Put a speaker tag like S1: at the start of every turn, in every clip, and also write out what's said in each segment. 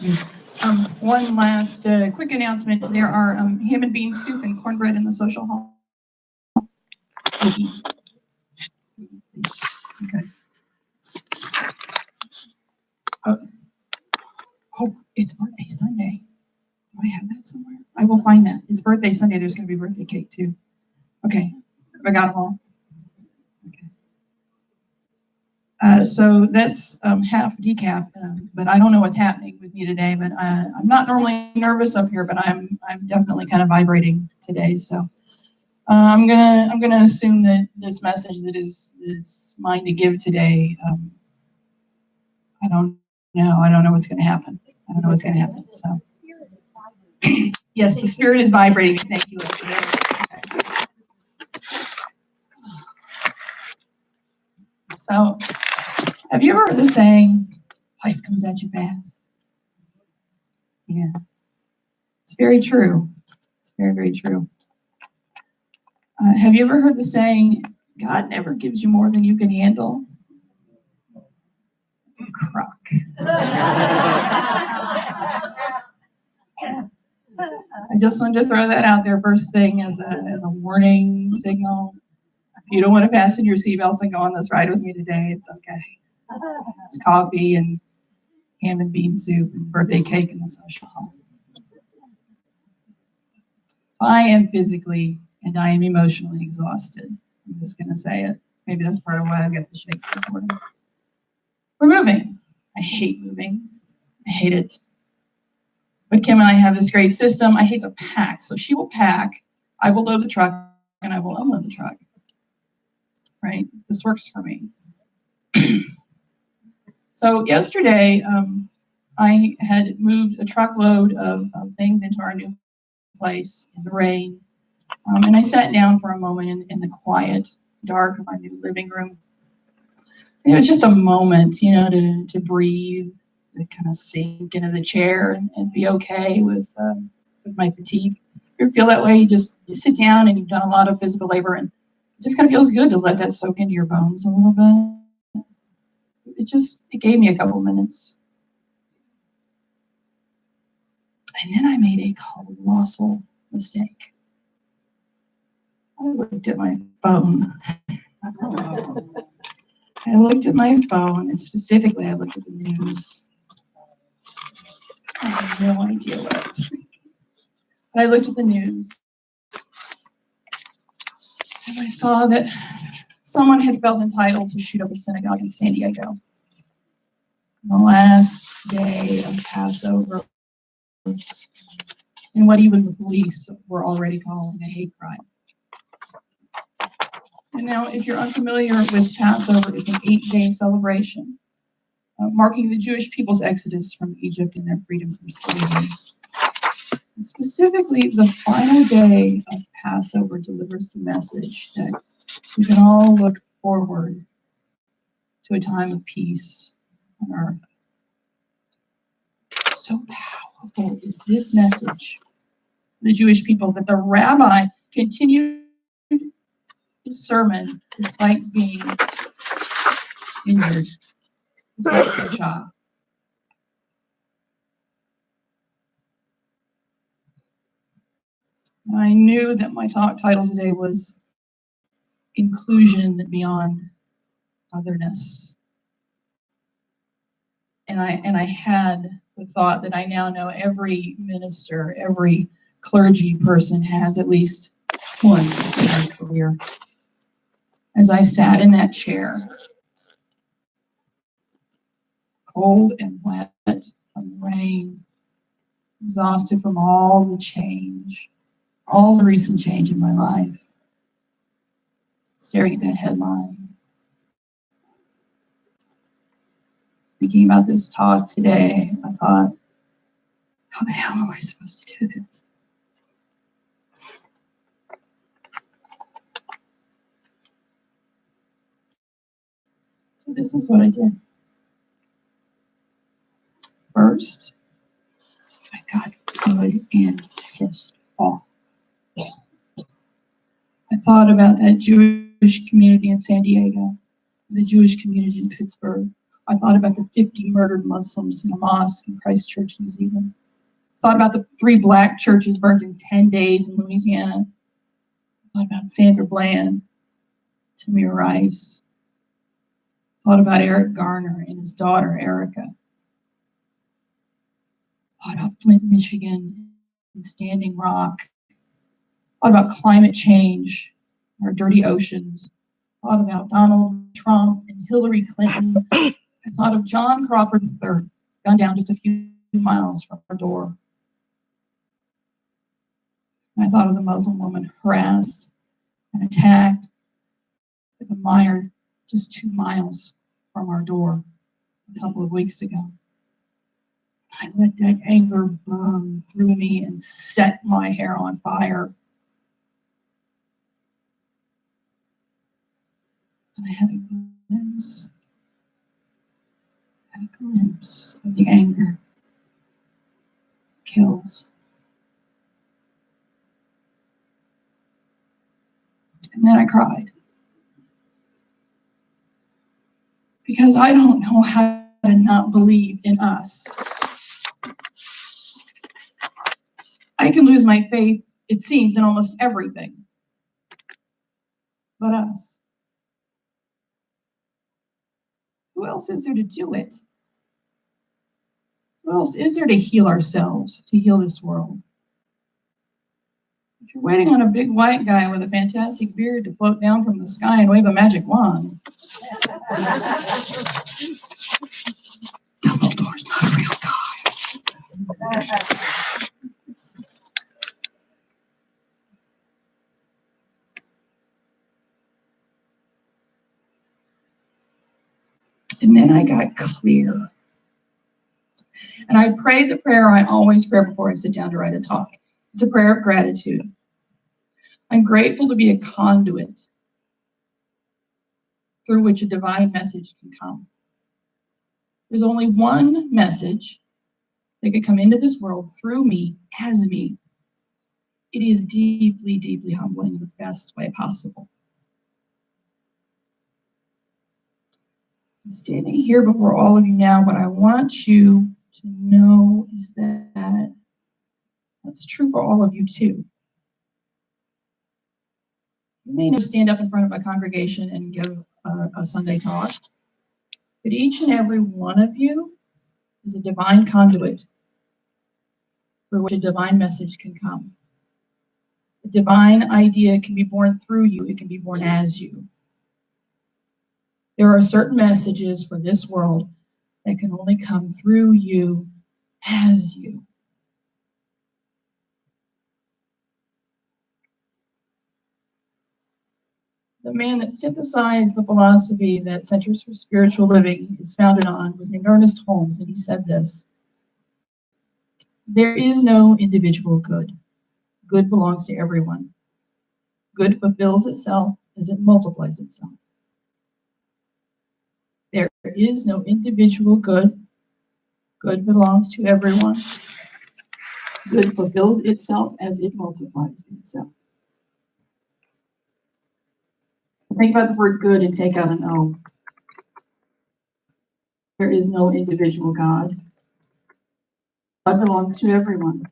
S1: you. One last quick announcement. There are ham and bean soup and cornbread in the social hall. Okay. Oh, it's birthday Sunday. Do I have that somewhere? I will find that. It's birthday Sunday. There's going to be birthday cake too. Okay. I got them all. Okay. So that's half decaf, but I don't know what's happening with me today. But I'm not normally nervous up here, but I'm definitely kind of vibrating today. So I'm gonna assume that this message that is mine to give today. I don't know what's going to happen. I don't know what's going to happen. So yes, the spirit is vibrating. Thank you. So, have you ever heard the saying, life comes at you fast? Yeah. It's very true. It's very, very true. Have you ever heard the saying, God never gives you more than you can handle? Crock. I just wanted to throw that out there first thing as a warning signal. If you don't want to fasten your seatbelts and go on this ride with me today, it's okay. It's coffee and ham and bean soup and birthday cake in the social hall. I am physically and I am emotionally exhausted. I'm just going to say it. Maybe that's part of why I got the shakes this morning. We're moving. I hate moving. I hate it. But Kim and I have this great system. I hate to pack. So she will pack, I will load the truck, and I will unload the truck. Right? This works for me. So yesterday, I had moved a truckload of things into our new place in the rain. And I sat down for a moment in the quiet, dark of my new living room. And it was just a moment, to breathe, to kind of sink into the chair and be okay with my fatigue. If you feel that way, you sit down and you've done a lot of physical labor, and it just kind of feels good to let that soak into your bones a little bit. It gave me a couple minutes. And then I made a colossal mistake. I looked at my phone. And specifically I looked at the news. I have no idea what I was thinking. But I looked at the news. And I saw that someone had felt entitled to shoot up a synagogue in San Diego. The last day of Passover, in what even the police were already calling a hate crime. And now, if you're unfamiliar with Passover, it's an 8-day celebration marking the Jewish people's exodus from Egypt and their freedom from slavery. And specifically, the final day of Passover delivers the message that we can all look forward to a time of peace on earth. So powerful is this message to the Jewish people that the rabbi continued his sermon despite being injured, despite the shot. I knew that my talk title today was Inclusion Beyond Otherness. And I had the thought that I now know every minister, every clergy person has at least once in their career. As I sat in that chair, cold and wet from the rain, exhausted from all the change, all the recent change in my life, staring at that headline, thinking about this talk today, I thought, how the hell am I supposed to do this? So this is what I did. First, I got good and pissed off. I thought about that Jewish community in San Diego, the Jewish community in Pittsburgh, I thought about the 50 murdered Muslims in a mosque in Christchurch, New Zealand. I thought about the 3 black churches burned in 10 days in Louisiana. I thought about Sandra Bland, Tamir Rice. I thought about Eric Garner and his daughter, Erica. I thought about Flint, Michigan, and Standing Rock. I thought about climate change, our dirty oceans. I thought about Donald Trump and Hillary Clinton. I thought of John Crawford III, gunned down just a few miles from our door. And I thought of the Muslim woman harassed and attacked with a mire just 2 miles from our door a couple of weeks ago. I let that anger burn through me and set my hair on fire. And I had a glimpse of the anger kills. And then I cried. Because I don't know how to not believe in us. I can lose my faith, it seems, in almost everything but us. Who else is there to do it? Who else is there to heal ourselves, to heal this world? If you're waiting on a big white guy with a fantastic beard to float down from the sky and wave a magic wand, Dumbledore's not a real guy. And then I got clear. And I prayed the prayer I always pray before I sit down to write a talk. It's a prayer of gratitude. I'm grateful to be a conduit through which a divine message can come. There's only one message that could come into this world through me, as me. It is deeply, deeply humbling in the best way possible. I'm standing here before all of you now, what I want you to know is that that's true for all of you too. You may never stand up in front of a congregation and give a Sunday talk, but each and every one of you is a divine conduit through which a divine message can come. A divine idea can be born through you, it can be born as you. There are certain messages for this world that can only come through you, as you. The man that synthesized the philosophy that Centers for Spiritual Living is founded on was named Ernest Holmes, and he said this: there is no individual good. Good belongs to everyone. Good fulfills itself as it multiplies itself. There is no individual good. Good belongs to everyone. Good fulfills itself as it multiplies itself. Think about the word good and take out an O. There is no individual God. God belongs to everyone.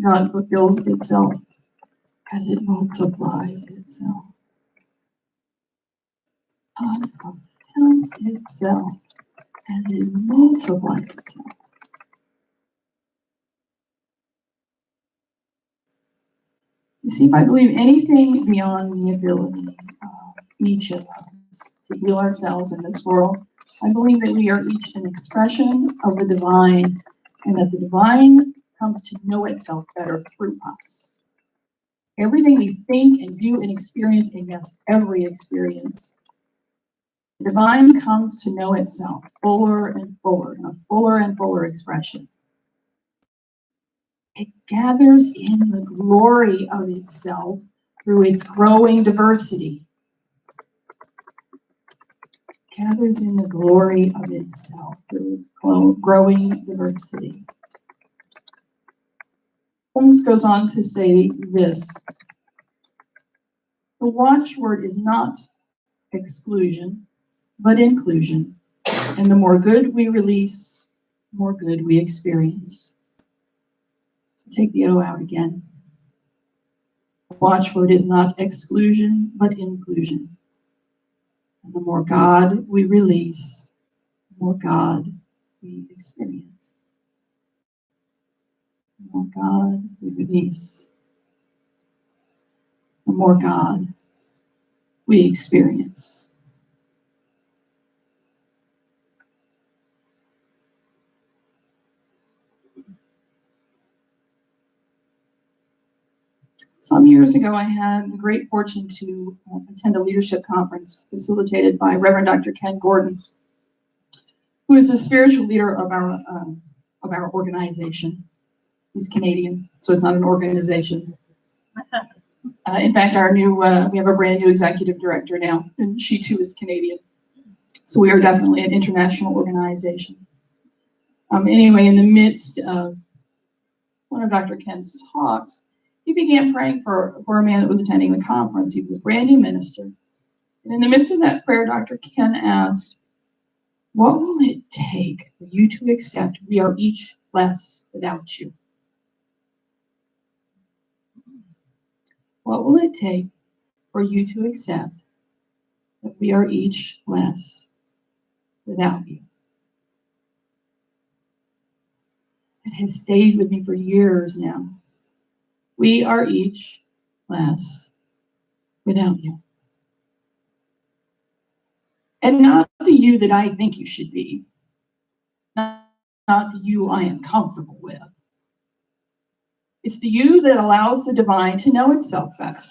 S1: God fulfills itself as it multiplies itself. God fulfills itself as it multiplies itself. You see, if I believe anything beyond the ability of each of us to heal ourselves in this world, I believe that we are each an expression of the divine, and that the divine comes to know itself better through us. Everything we think and do and experience, and yes, every experience, the divine comes to know itself fuller and fuller, in a fuller and fuller expression. It gathers in the glory of itself through its growing diversity. Gathers in the glory of itself through its growing diversity. Holmes goes on to say this: the watchword is not exclusion, but inclusion. And the more good we release, the more good we experience. So take the O out again. The watchword is not exclusion, but inclusion. And the more God we release, the more God we experience. The more God we release, the more God we experience. Some years ago, I had the great fortune to attend a leadership conference facilitated by Reverend Dr. Ken Gordon, who is the spiritual leader of our organization. He's Canadian, so it's not an organization. In fact, we have a brand new executive director now, and she too is Canadian. So we are definitely an international organization. Anyway, in the midst of one of Dr. Ken's talks, he began praying for a man that was attending the conference. He was a brand new minister. And in the midst of that prayer, Dr. Ken asked, "What will it take for you to accept we are each less without you? What will it take for you to accept that we are each less without you?" It has stayed with me for years now. We are each less without you. And not the you that I think you should be, not the you I am comfortable with. It's the you that allows the divine to know itself better.